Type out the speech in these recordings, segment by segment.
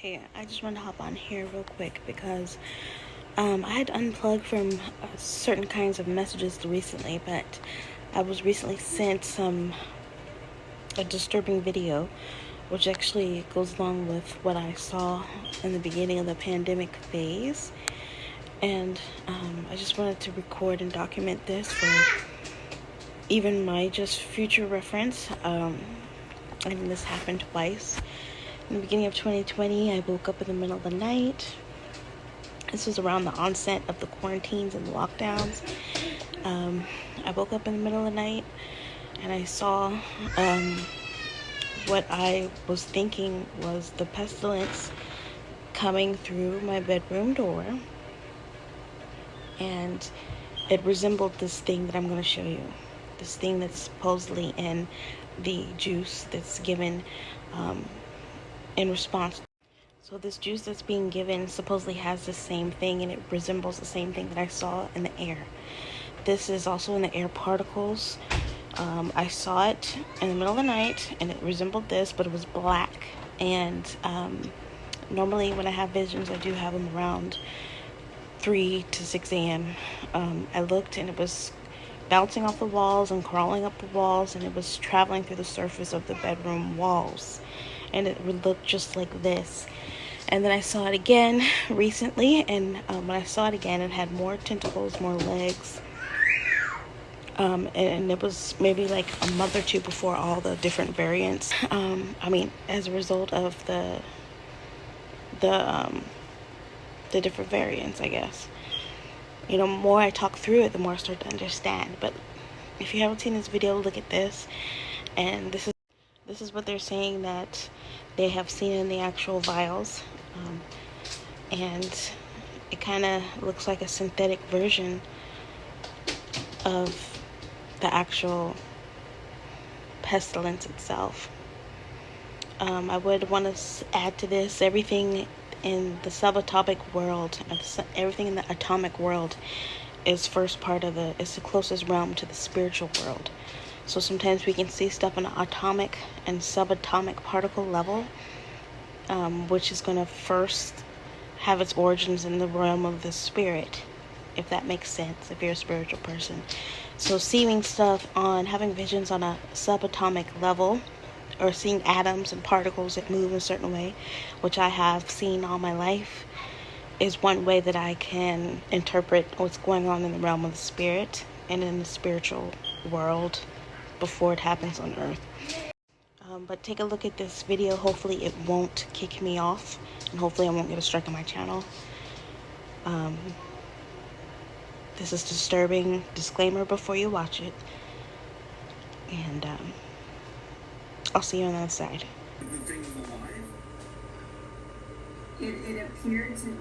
Hey, I just wanted to hop on here real quick because I had unplugged from certain kinds of messages recently, but I was recently sent a disturbing video, which actually goes along with what I saw in the beginning of the pandemic phase, and I just wanted to record and document this for even my just future reference. And this happened twice. In the beginning of 2020, I woke up in the middle of the night. This was around the onset of the quarantines and the lockdowns. I woke up in the middle of the night and I saw what I was thinking was the pestilence coming through my bedroom door. And it resembled this thing that I'm going to show you. This thing that's supposedly in the juice that's given in response. So this juice that's being given supposedly has the same thing, and it resembles the same thing that I saw in the air. This is also in the air particles. I saw it in the middle of the night, and it resembled this, but it was black. And normally when I have visions, I do have them around 3 to 6 a.m. I looked, and it was bouncing off the walls and crawling up the walls, and it was traveling through the surface of the bedroom walls. And it would look just like this. And then I saw it again recently, and when I saw it again, it had more tentacles, more legs. And it was maybe like a month or two before all the different variants. As a result of the different variants, I guess. You know, more I talk through it, the more I start to understand. But if you haven't seen this video, look at this. And this is what they're saying that they have seen in the actual vials. And it kind of looks like a synthetic version of the actual pestilence itself. I would want to add to this, everything in the subatomic world, everything in the atomic world is it's the closest realm to the spiritual world. So sometimes we can see stuff on an atomic and subatomic particle level, which is going to first have its origins in the realm of the spirit, if that makes sense, if you're a spiritual person. So seeing stuff having visions on a subatomic level, or seeing atoms and particles that move in a certain way, which I have seen all my life, is one way that I can interpret what's going on in the realm of the spirit and in the spiritual world before it happens on earth. But take a look at this video. Hopefully it won't kick me off, and hopefully I won't get a strike on my channel. This is disturbing disclaimer before you watch it. And I'll see you on the other side. It appeared to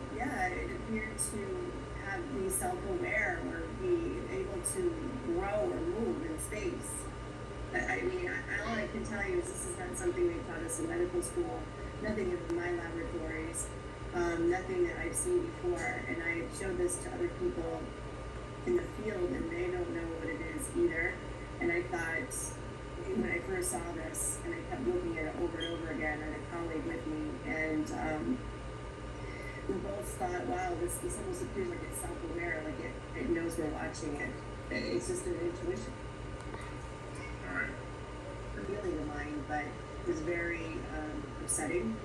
be self-aware or be able to grow or move in space. All I can tell you is this is not something they taught us in medical school, nothing in my laboratories, nothing that I've seen before. And I showed this to other people in the field, and they don't know what it is either. And I thought, when I first saw this, and I kept looking at it over and over again, and a colleague with me, and we both thought, wow, this almost appears like it's self-aware, like it knows we're watching it. It's just an intuition. Revealing the mind, but it was very upsetting.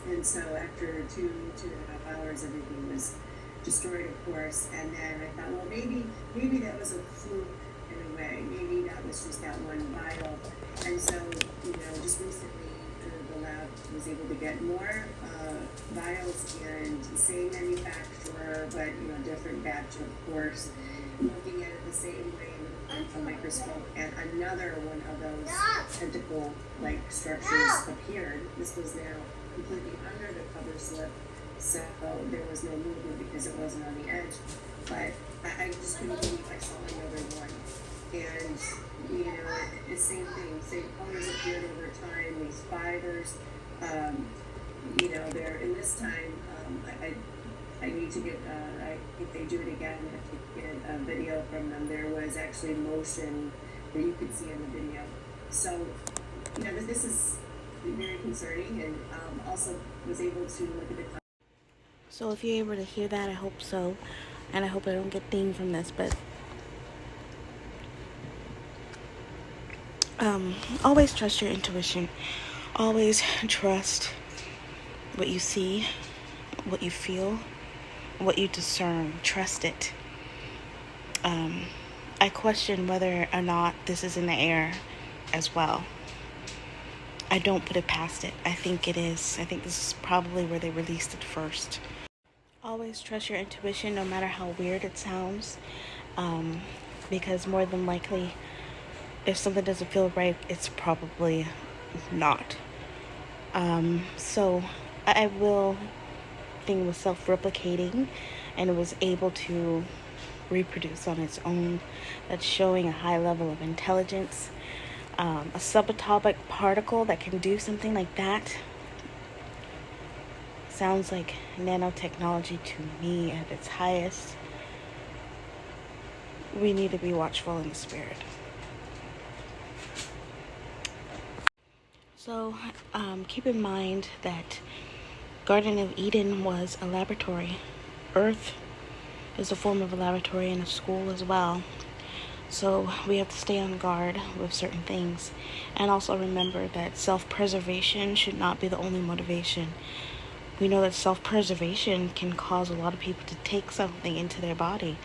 And so after two and a half hours, everything was destroyed, of course. And then I thought, well, maybe that was a fluke in a way. Maybe that was just that one vial. And so, just recently the lab was able to get more vials, and the same manufacturer, but different batch, of course. Looking at it the same way with a microscope, and another one of those tentacle-like structures appeared. This was now completely under the cover slip, so there was no movement because it wasn't on the edge. But I just couldn't believe I saw another one. And the same thing, same colors appeared over time. These fibers, they're in this time. I need to get, if they do it again, I have to get a video from them. There was actually motion that you could see in the video. So, this is very concerning, and also was able to look at the. So if you're able to hear that, I hope so. And I hope I don't get dinged from this, but always trust your intuition. Always trust what you see, what you feel, what you discern. Trust it. I question whether or not this is in the air as well. I don't put it past it. I think it is. I think this is probably where they released it first. Always trust your intuition, no matter how weird it sounds, because more than likely, if something doesn't feel right, it's probably not. So I will think it was self-replicating, and it was able to reproduce on its own. That's showing a high level of intelligence. A subatomic particle that can do something like that sounds like nanotechnology to me at its highest. We need to be watchful in the spirit. So keep in mind that Garden of Eden was a laboratory. Earth is a form of a laboratory and a school as well. So we have to stay on guard with certain things. And also remember that self-preservation should not be the only motivation. We know that self-preservation can cause a lot of people to take something into their body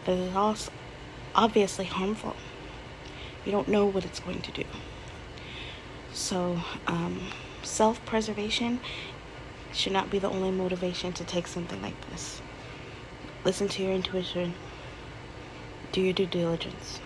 that is also obviously harmful. You don't know what it's going to do. So self-preservation should not be the only motivation to take something like this. Listen to your intuition. Do your due diligence.